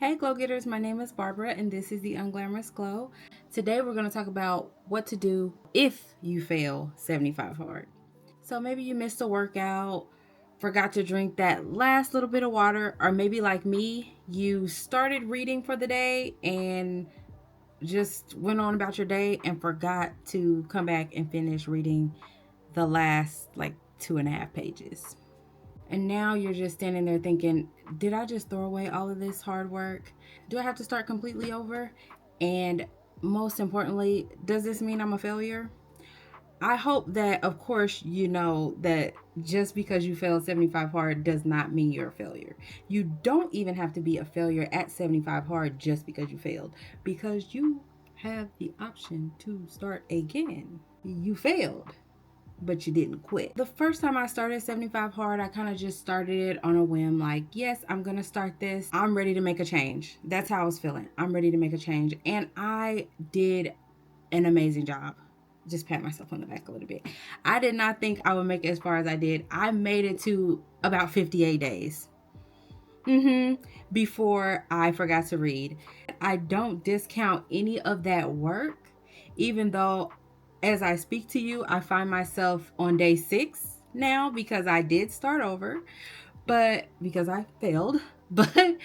Hey Glow Getters, my name is Barbara and this is the Unglamorous Glow. Today we're going to talk about what to do if you fail 75 hard. So maybe you missed a workout, forgot to drink that last little bit of water, or maybe like me, you started reading for the day and just went on about your day and forgot to come back and finish reading the last like 2.5 pages. And now you're just standing there thinking, did I just throw away all of this hard work? Do I have to start completely over? And most importantly, does this mean I'm a failure? I hope that, of course, you know that just because you failed 75 hard does not mean you're a failure. You don't even have to be a failure at 75 hard just because you failed, because you have the option to start again. You failed, but you didn't quit. The first time I started 75 hard, I kind of just started it on a whim, like, yes, I'm gonna start this. I'm ready to make a change. That's how I was feeling. I'm ready to make a change. And I did an amazing job. Just pat myself on the back a little bit. I did not think I would make it as far as I did. I made it to about 58 days. Before I forgot to read. I don't discount any of that work, even though as I speak to you, I find myself on day 6 now because I did start over, but because I failed. But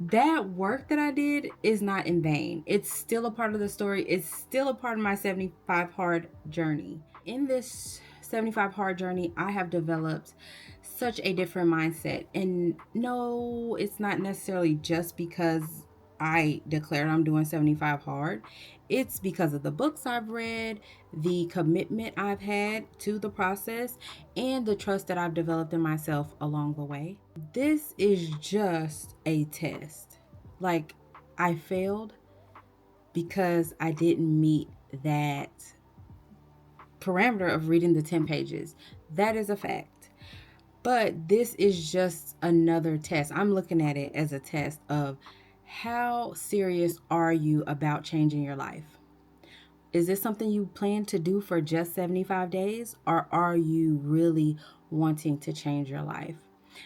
that work that I did is not in vain. It's still a part of the story. It's still a part of my 75 hard journey. In this 75 hard journey, I have developed such a different mindset. And no, it's not necessarily just because I declared I'm doing 75 hard. It's because of the books I've read, the commitment I've had to the process, and the trust that I've developed in myself along the way. This is just a test. Like, I failed because I didn't meet that parameter of reading the 10 pages. That is a fact. But this is just another test. I'm looking at it as a test of how serious are you about changing your life? Is this something you plan to do for just 75 days, or are you really wanting to change your life?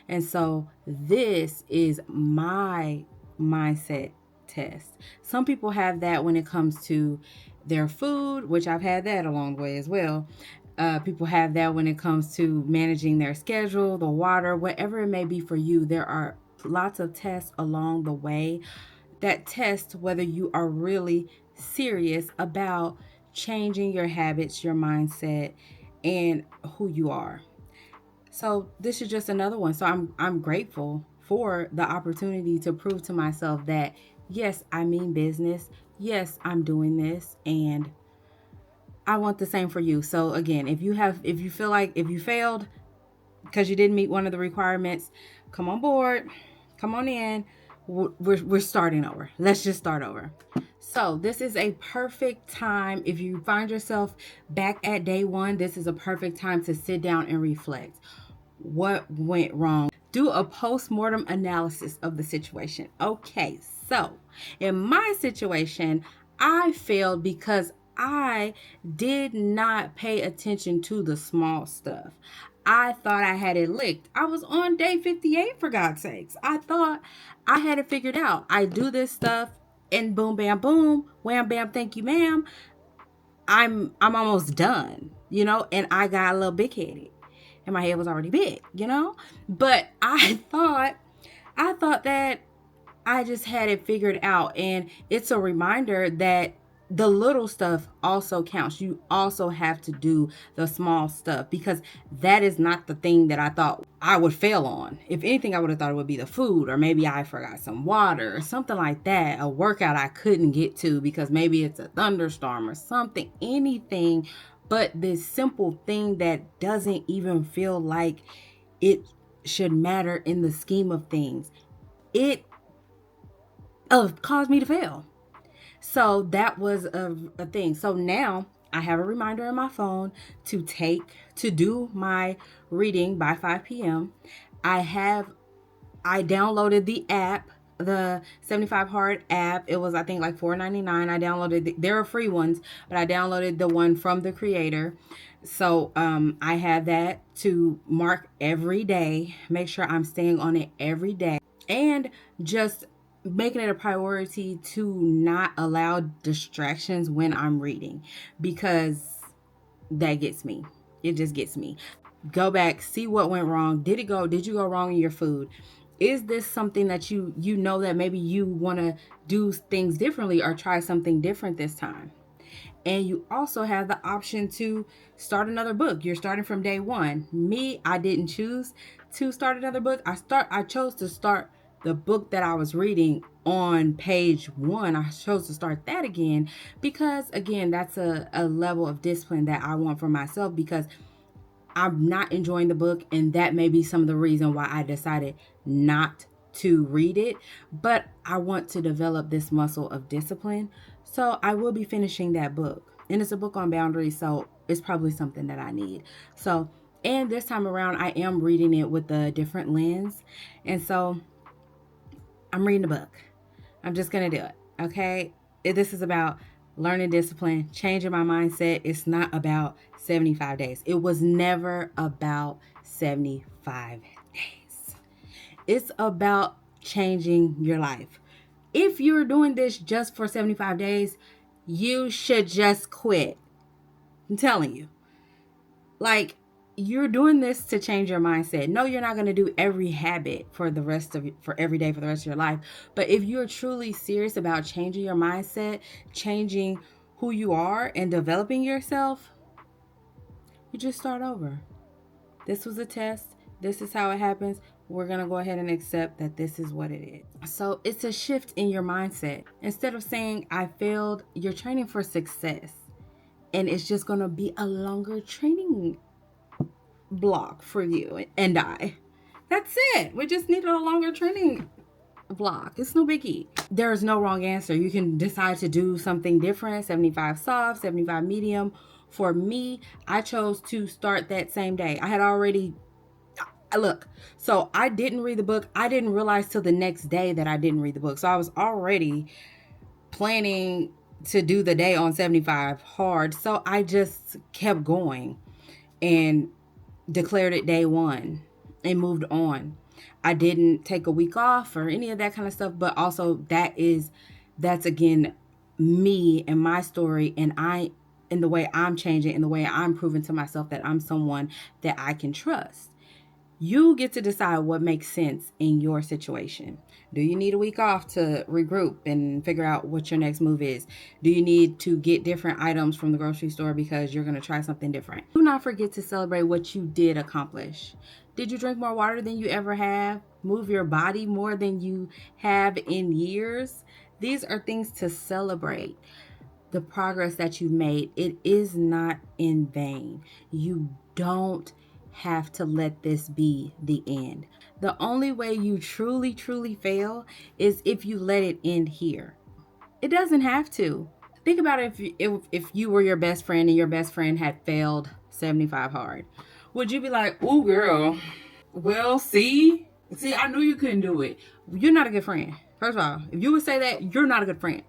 And so this is my mindset test. Some people have that when it comes to their food, which I've had that along the way as well. People have that when it comes to managing their schedule, the water, whatever it may be for you. There are lots of tests along the way that test whether you are really serious about changing your habits, your mindset, and who you are. So this is just another one. So I'm grateful for the opportunity to prove to myself that yes, I mean business. Yes, I'm doing this, and I want the same for you. So again, if you feel like if you failed because you didn't meet one of the requirements, come on board, come on in. We're starting over. Let's just start over. So this is a perfect time. If you find yourself back at day 1, this is a perfect time to sit down and reflect. What went wrong? Do a post-mortem analysis of the situation. Okay, so in my situation, I failed because I did not pay attention to the small stuff. I thought I had it licked. I was on day 58, for God's sakes. I thought I had it figured out. I do this stuff and boom, bam, boom, wham, bam, thank you, ma'am. I'm almost done, and I got a little big headed and my head was already big, But I thought that I just had it figured out. And it's a reminder that the little stuff also counts. You also have to do the small stuff because that is not the thing that I thought I would fail on. If anything, I would have thought it would be the food, or maybe I forgot some water or something like that. A workout I couldn't get to because maybe it's a thunderstorm or something, anything. But this simple thing that doesn't even feel like it should matter in the scheme of things, it caused me to fail. So that was a thing. So now I have a reminder on my phone to do my reading by 5 p.m. I downloaded the app, the 75 Hard app. It was, I think, like $4.99. I downloaded there are free ones, but I downloaded the one from the creator. So I have that to mark every day, make sure I'm staying on it every day, and just making it a priority to not allow distractions when I'm reading, because that gets me. It just gets me. Go back, see what went wrong. Did you go wrong in your food? Is this something that you know that maybe you want to do things differently or try something different this time? And you also have the option to start another book. You're starting from day one. Me, I didn't choose to start another book. I chose to start the book that I was reading on page one. I chose to start that again because, again, that's a level of discipline that I want for myself, because I'm not enjoying the book, and that may be some of the reason why I decided not to read it. But I want to develop this muscle of discipline, so I will be finishing that book. And it's a book on boundaries, so it's probably something that I need. So, and this time around, I am reading it with a different lens, and so I'm reading the book. I'm just gonna do it. Okay, this is about learning discipline, changing my mindset. It's not about 75 days. It was never about 75 days. It's about changing your life. If you're doing this just for 75 days, you should just quit. I'm telling you. Like, you're doing this to change your mindset. No, you're not going to do every habit for every day for the rest of your life. But if you're truly serious about changing your mindset, changing who you are and developing yourself, you just start over. This was a test. This is how it happens. We're going to go ahead and accept that this is what it is. So it's a shift in your mindset. Instead of saying, I failed, you're training for success. And it's just going to be a longer training block for you and I. That's it. We just need a longer training block. It's no biggie. There is no wrong answer. You can decide to do something different, 75 soft, 75 medium. For me, I chose to start that same day. I had already so I didn't read the book. I didn't realize till the next day that I didn't read the book. So I was already planning to do the day on 75 hard. So I just kept going and declared it day one and moved on. I didn't take a week off or any of that kind of stuff, but also that's again me and my story, and the way I'm changing and the way I'm proving to myself that I'm someone that I can trust. You get to decide what makes sense in your situation. Do you need a week off to regroup and figure out what your next move is? Do you need to get different items from the grocery store because you're going to try something different? Do not forget to celebrate what you did accomplish. Did you drink more water than you ever have? Move your body more than you have in years? These are things to celebrate. The progress that you've made, it is not in vain. You don't have to let this be the end. The only way you truly, truly fail is if you let it end here. It doesn't have to. Think about it, if you were your best friend and your best friend had failed 75 hard. Would you be like, ooh, girl, well, see, I knew you couldn't do it. You're not a good friend. First of all, if you would say that, you're not a good friend.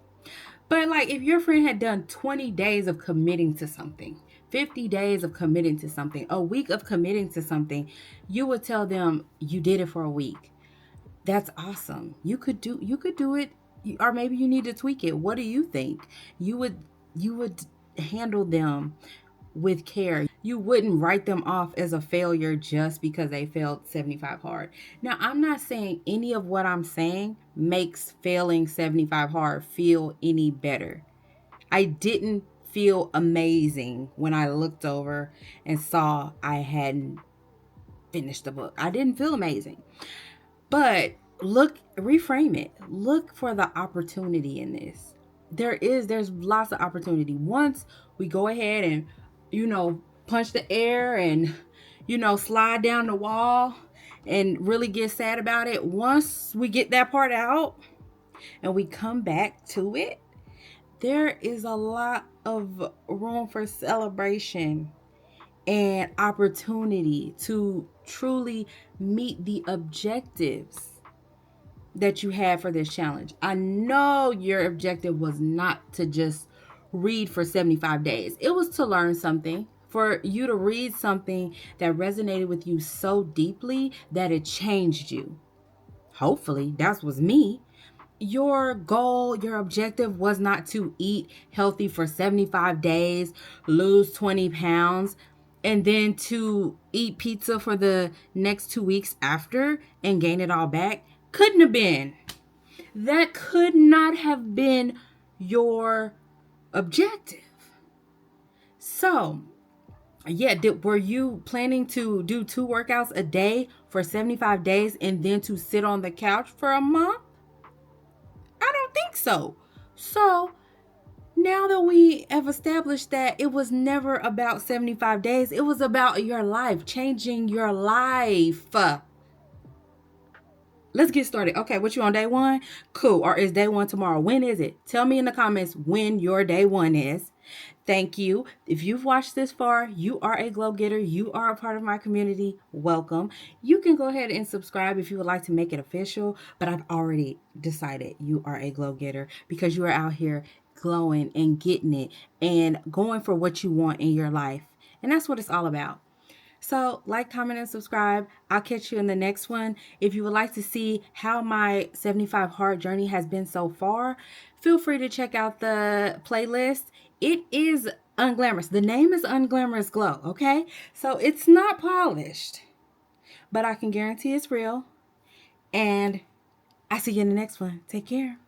But like, if your friend had done 20 days of committing to something, 50 days of committing to something, a week of committing to something, you would tell them you did it for a week. That's awesome. You could do it, or maybe you need to tweak it. What do you think? You would handle them with care. You wouldn't write them off as a failure just because they failed 75 hard. Now, I'm not saying any of what I'm saying makes failing 75 hard feel any better. I didn't feel amazing when I looked over and saw I hadn't finished the book. I didn't feel amazing. But reframe it. Look for the opportunity in this. There's lots of opportunity. Once we go ahead and, punch the air and, slide down the wall and really get sad about it. Once we get that part out and we come back to it, there is a lot of room for celebration and opportunity to truly meet the objectives that you had for this challenge. I know your objective was not to just read for 75 days. It was to learn something, for you to read something that resonated with you so deeply that it changed you. Hopefully, that was me. your goal, your objective was not to eat healthy for 75 days, lose 20 pounds, and then to eat pizza for the next 2 weeks after and gain it all back, couldn't have been. That could not have been your objective. So, yeah, were you planning to do 2 workouts a day for 75 days and then to sit on the couch for a month? I don't think so. So, now that we have established that it was never about 75 days, it was about your life, changing your life. Let's get started. Okay, what you on day one? Cool. Or is day one tomorrow? When is it? Tell me in the comments when your day one is. Thank you. If you've watched this far, you are a glow getter. You are a part of my community. Welcome. You can go ahead and subscribe if you would like to make it official, but I've already decided you are a glow getter because you are out here glowing and getting it and going for what you want in your life. And that's what it's all about. So like, comment, and subscribe. I'll catch you in the next one. If you would like to see how my 75 hard journey has been so far, feel free to check out the playlist. It is unglamorous. The name is Unglamorous Glow, okay? So it's not polished, but I can guarantee it's real. And I see you in the next one. Take care.